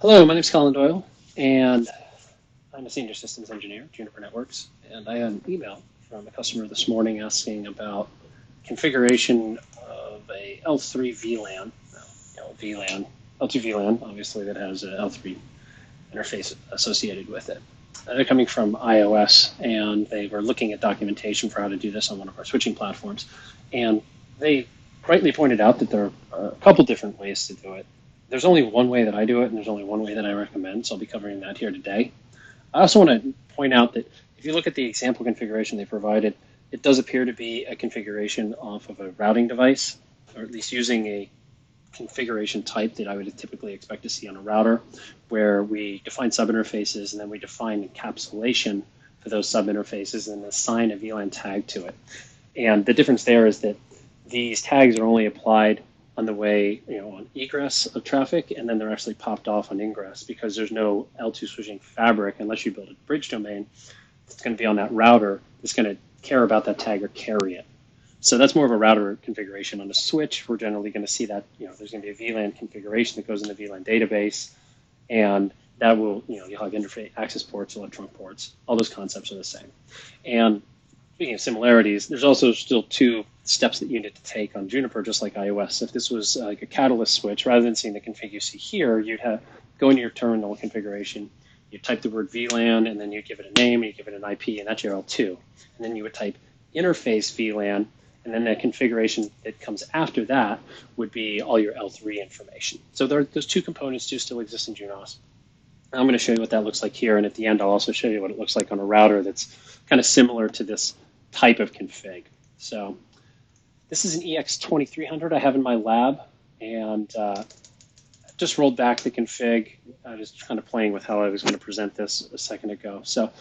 Hello, my name is Colin Doyle, and I'm a senior systems engineer at Juniper Networks. And I had an email from a customer this morning asking about configuration of a L3 VLAN, VLAN, L2 VLAN, obviously that has an L3 interface associated with it. They're coming from iOS, and they were looking at documentation for how to do this on one of our switching platforms. And they rightly pointed out that there are a couple different ways to do it. There's only one way that I do it, and there's only one way that I recommend, so I'll be covering that here today. I also want to point out that if you look at the example configuration they provided, it does appear to be a configuration off of a routing device, or at least using a configuration type that I would typically expect to see on a router, where we define subinterfaces and then we define encapsulation for those subinterfaces and assign a VLAN tag to it. And the difference there is that these tags are only applied on the way, on egress of traffic, and then they're actually popped off on ingress because there's no L2 switching fabric unless you build a bridge domain that's going to be on that router that's going to care about that tag or carry it. So that's more of a router configuration. On a switch, we're generally going to see that, there's going to be a VLAN configuration that goes in the VLAN database, and that will, you'll have interface access ports, electronic ports, all those concepts are the same. And speaking of similarities, there's also still two steps that you need to take on Juniper, just like iOS. If this was like a catalyst switch, rather than seeing the config you see here, you'd have go into your terminal configuration, you type the word VLAN, and then you give it a name, and you give it an IP, and that's your L2. And then you would type interface VLAN, and then the configuration that comes after that would be all your L3 information. So those two components do still exist in Junos. I'm going to show you what that looks like here, and at the end I'll also show you what it looks like on a router that's kind of similar to this type of config. So this is an EX2300 I have in my lab, and just rolled back the config. I was kind of playing with how I was going to present this a second ago. So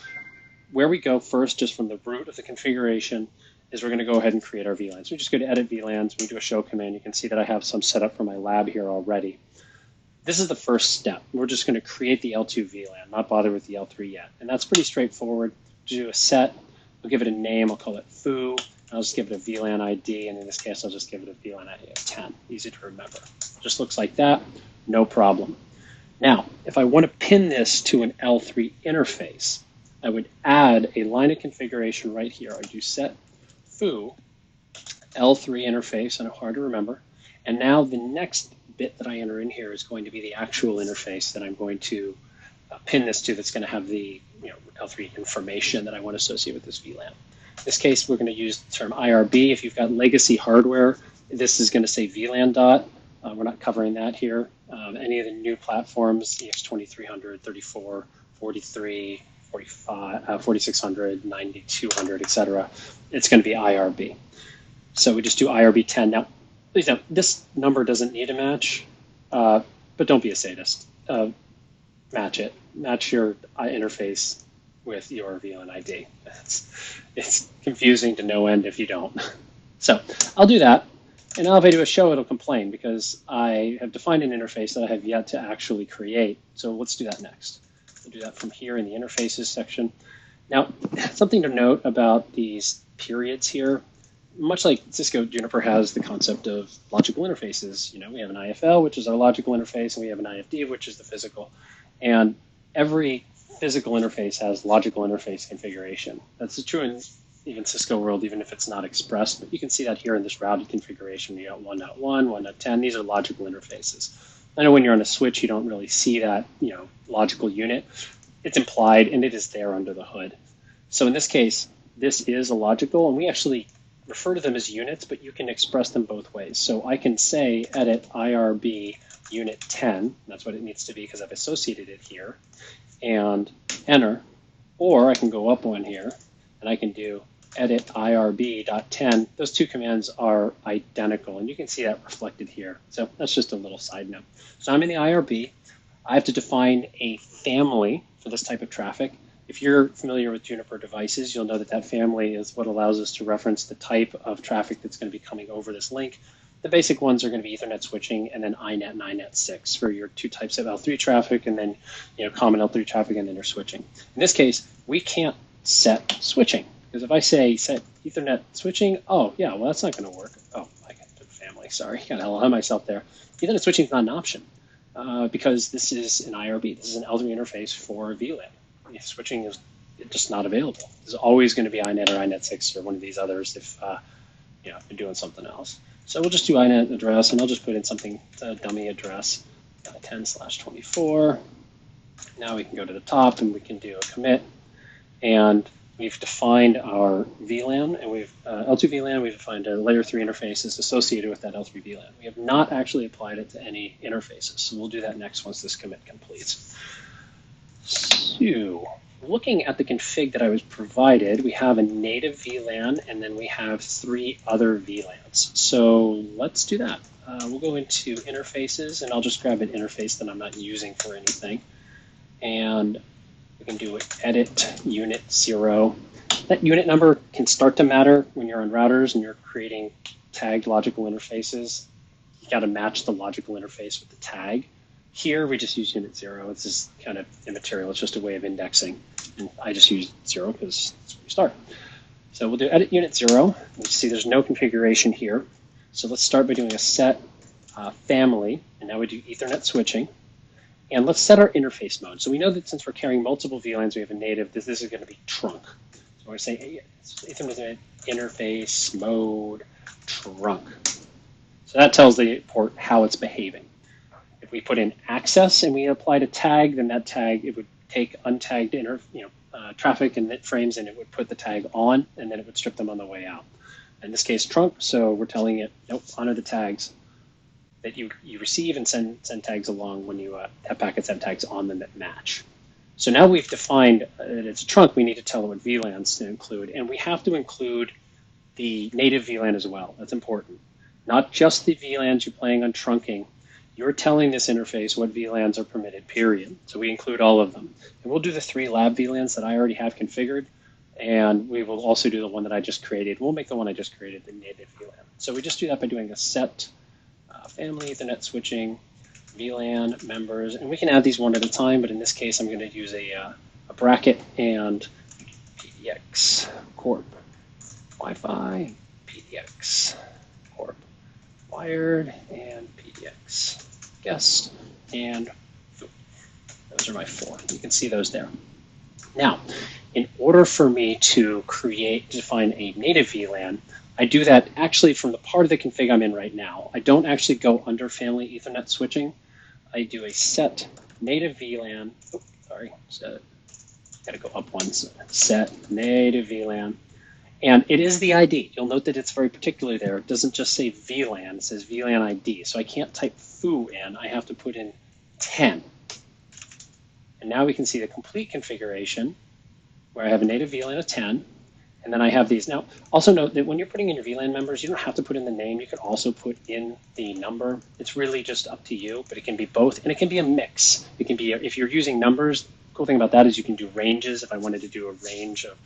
where we go first, just from the root of the configuration, is we're going to go ahead and create our VLANs. We just go to Edit VLANs, we do a show command. You can see that I have some set up for my lab here already. This is the first step. We're just going to create the L2 VLAN, not bother with the L3 yet. And that's pretty straightforward. Do a set, we'll give it a name, I'll call it foo. I'll just give it a VLAN ID, and in this case, I'll just give it a VLAN ID of 10. Easy to remember. Just looks like that, no problem. Now, if I want to pin this to an L3 interface, I would add a line of configuration right here. I do set foo L3 interface, I know, hard to remember. And now the next bit that I enter in here is going to be the actual interface that I'm going to pin this to, that's going to have the L3 information that I want to associate with this VLAN. In this case, we're going to use the term IRB. If you've got legacy hardware, this is going to say VLAN dot. We're not covering that here. Any of the new platforms, EX2300, 34, 43, 45, 4600, 9200, etc., it's going to be IRB. So we just do IRB 10. Now, this number doesn't need a match, but don't be a sadist. Match it. Match your interface with your VLAN ID. It's confusing to no end if you don't. So I'll do that. And now if I do a show, it'll complain because I have defined an interface that I have yet to actually create. So let's do that next. We'll do that from here in the interfaces section. Now, something to note about these periods here, much like Cisco, Juniper has the concept of logical interfaces. We have an IFL, which is our logical interface, and we have an IFD, which is the physical. And every physical interface has logical interface configuration. That's true in even Cisco world, even if it's not expressed. But you can see that here in this routed configuration. You got 1.1, 1.10. These are logical interfaces. I know when you're on a switch, you don't really see that logical unit. It's implied, and it is there under the hood. So in this case, this is a logical, and we actually refer to them as units, but you can express them both ways. So I can say edit IRB unit 10. That's what it needs to be because I've associated it here, and enter. Or I can go up one here, and I can do edit IRB.10. Those two commands are identical, and you can see that reflected here. So that's just a little side note. So I'm in the IRB. I have to define a family for this type of traffic. If you're familiar with Juniper devices, you'll know that that family is what allows us to reference the type of traffic that's going to be coming over this link. The basic ones are going to be Ethernet switching, and then iNet and iNet 6 for your two types of L3 traffic, and then common L3 traffic, and then your switching. In this case, we can't set switching, because if I say set Ethernet switching, oh yeah, well that's not going to work. Oh, I got the family. Sorry, got to lie myself there. Ethernet switching is not an option. because this is an IRB. This is an L2 interface for VLAN. Switching is just not available. There's always going to be INET or INET6 or one of these others if you're doing something else. So we'll just do INET address, and I'll just put in something, a dummy address, 10/24. Now we can go to the top and we can do a commit, and we've defined our VLAN, and we've L2 VLAN. We've defined a layer 3 interfaces associated with that L3 VLAN. We have not actually applied it to any interfaces, so we'll do that next once this commit completes. So, looking at the config that I was provided, we have a native VLAN, and then we have 3 other VLANs. So let's do that. We'll go into interfaces, and I'll just grab an interface that I'm not using for anything. And we can do edit unit 0. That unit number can start to matter when you're on routers and you're creating tagged logical interfaces. You got to match the logical interface with the tag. Here we just use unit 0. It's just kind of immaterial. It's just a way of indexing. And I just use 0 because that's where we start. So we'll do edit unit 0. You see there's no configuration here. So let's start by doing a set family. And now we do Ethernet switching. And let's set our interface mode. So we know that since we're carrying multiple VLANs, we have a native, this is going to be trunk. So we're going to say Ethernet interface mode trunk. So that tells the port how it's behaving. If we put in access and we applied a tag, then that tag, it would take untagged traffic and bit frames, and it would put the tag on, and then it would strip them on the way out. In this case, trunk, so we're telling it, nope, honor the tags that you receive, and send tags along when you have packets have tags on them that match. So now we've defined that it's a trunk, we need to tell it what VLANs to include, and we have to include the native VLAN as well. That's important. Not just the VLANs you're planning on trunking. You're telling this interface what VLANs are permitted, period. So we include all of them. And we'll do the 3 lab VLANs that I already have configured, and we will also do the one that I just created. We'll make the one I just created the native VLAN. So we just do that by doing a set family Ethernet switching VLAN members, and we can add these one at a time, but in this case I'm going to use a bracket and PDX Corp, Wi-Fi, PDX Corp, wired, and PDX guest, and food. Those are my 4. You can see those there. Now, in order for me to define a native VLAN, I do that actually from the part of the config I'm in right now. I don't actually go under family Ethernet switching. I do a set native VLAN. Oh, sorry, got to go up one. So set native VLAN. And it is the ID. You'll note that it's very particular there. It doesn't just say VLAN, it says VLAN ID. So I can't type foo in, I have to put in 10. And now we can see the complete configuration where I have a native VLAN of 10. And then I have these. Now, also note that when you're putting in your VLAN members, you don't have to put in the name. You can also put in the number. It's really just up to you, but it can be both, and it can be a mix. It can be, if you're using numbers, the cool thing about that is you can do ranges. If I wanted to do a range of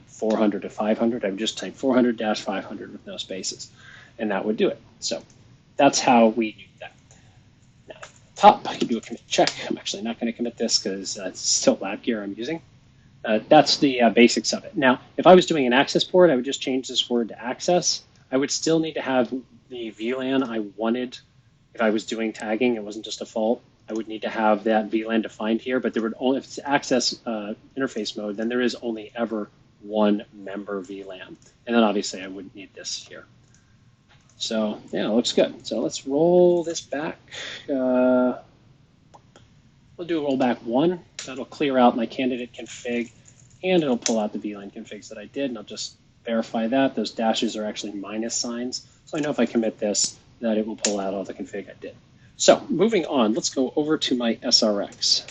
400 to 500, I would just type 400-500 with no spaces, and that would do it. So that's how we do that. Now, at the top, I can do a commit check. I'm actually not going to commit this because it's still lab gear I'm using. That's the basics of it. Now, if I was doing an access port, I would just change this word to access. I would still need to have the VLAN I wanted. If I was doing tagging, it wasn't just a default. I would need to have that VLAN defined here, but there would only, if it's access interface mode, then there is only ever one member VLAN. And then obviously I wouldn't need this here. So yeah, it looks good. So let's roll this back. We'll do a rollback 1. That'll clear out my candidate config, and it'll pull out the VLAN configs that I did, and I'll just verify that. Those dashes are actually minus signs, so I know if I commit this, that it will pull out all the config I did. So moving on, let's go over to my SRX.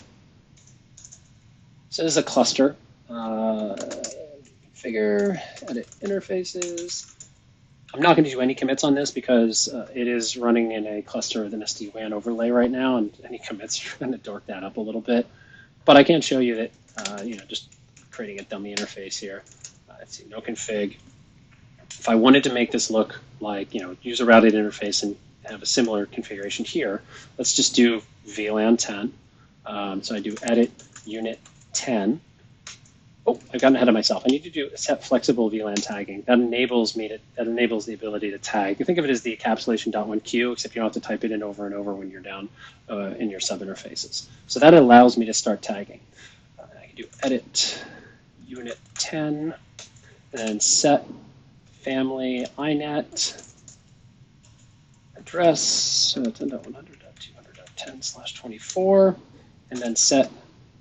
So this is a cluster. Configure, edit interfaces. I'm not going to do any commits on this because it is running in a cluster with an SD-WAN overlay right now, and any commits are going to dork that up a little bit. But I can show you that, just creating a dummy interface here. Let's see, no config. If I wanted to make this look like, use a routed interface and have a similar configuration here, let's just do VLAN 10. So I do edit unit 10. Oh, I've gotten ahead of myself. I need to do set flexible VLAN tagging. That enables the ability to tag. You think of it as the encapsulation.1q, except you don't have to type it in over and over when you're down in your sub interfaces. So that allows me to start tagging. I can do edit unit 10, and then set family inet address 10.100.200.10/24, and then set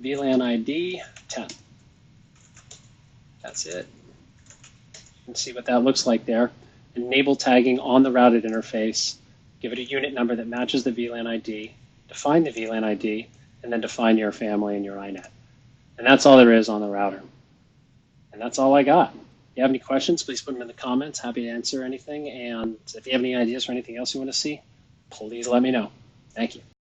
VLAN ID 10. That's it. You can see what that looks like there. Enable tagging on the routed interface. Give it a unit number that matches the VLAN ID. Define the VLAN ID, and then define your family and your inet. And that's all there is on the router. And that's all I got. If you have any questions, please put them in the comments. Happy to answer anything. And if you have any ideas for anything else you want to see, please let me know. Thank you.